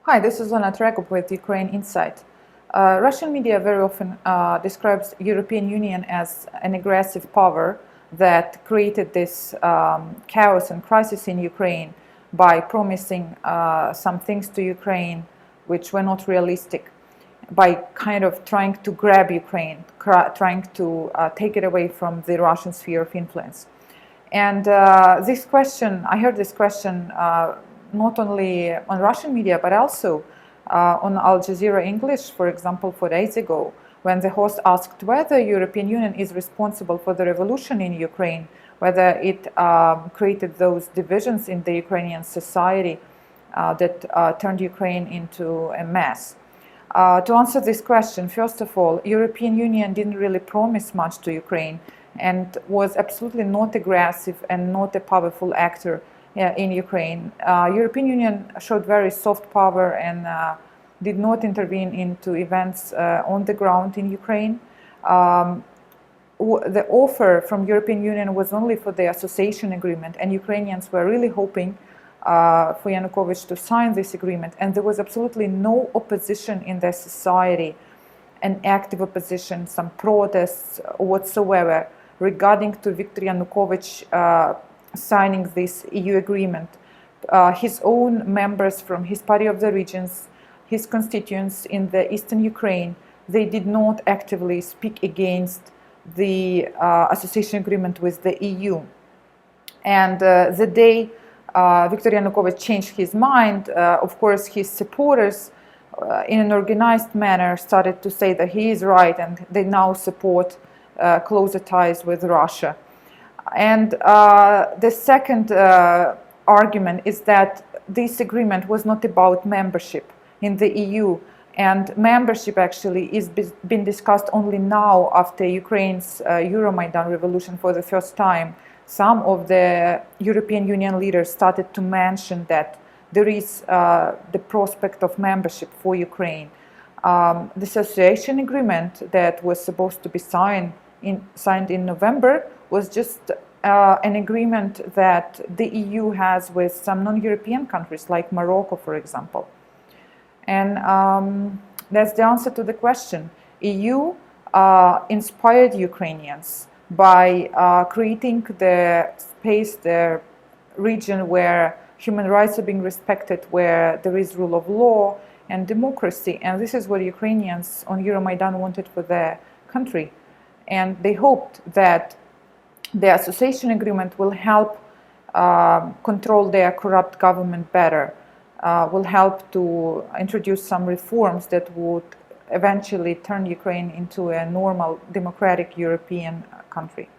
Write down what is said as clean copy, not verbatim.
Hi, this is Lena Trekop with Ukraine Insight. Russian media very often describes European Union as an aggressive power that created this chaos and crisis in Ukraine by promising some things to Ukraine which were not realistic, by kind of trying to grab Ukraine, trying to take it away from the Russian sphere of influence. And this question, I heard this question not only on Russian media, but also on Al Jazeera English, for example, 4 days ago, when the host asked whether European Union is responsible for the revolution in Ukraine, whether it created those divisions in the Ukrainian society that turned Ukraine into a mess. To answer this question, first of all, European Union didn't really promise much to Ukraine and was absolutely not aggressive and not a powerful actor in Ukraine. European Union showed very soft power and did not intervene into events on the ground in Ukraine. The offer from European Union was only for the association agreement, and Ukrainians were really hoping for Yanukovych to sign this agreement, and there was absolutely no opposition in their society, an active opposition, some protests whatsoever regarding to Viktor Yanukovych signing this EU agreement. His own members from his party of the regions, his constituents in the eastern Ukraine, they did not actively speak against the association agreement with the EU. And the day Viktor Yanukovych changed his mind, of course, his supporters in an organized manner started to say that he is right and they now support closer ties with Russia. And the second argument is that this agreement was not about membership in the EU, and membership actually is being discussed only now after Ukraine's Euromaidan revolution for the first time. Some of the European Union leaders started to mention that there is the prospect of membership for Ukraine. The association agreement that was supposed to be signed in November was just an agreement that the EU has with some non-European countries like Morocco, for example. And that's the answer to the question. EU inspired Ukrainians by creating the space, the region where human rights are being respected, where there is rule of law and democracy. And this is what Ukrainians on Euromaidan wanted for their country. And they hoped that the association agreement will help control their corrupt government better, will help to introduce some reforms that would eventually turn Ukraine into a normal, democratic European country.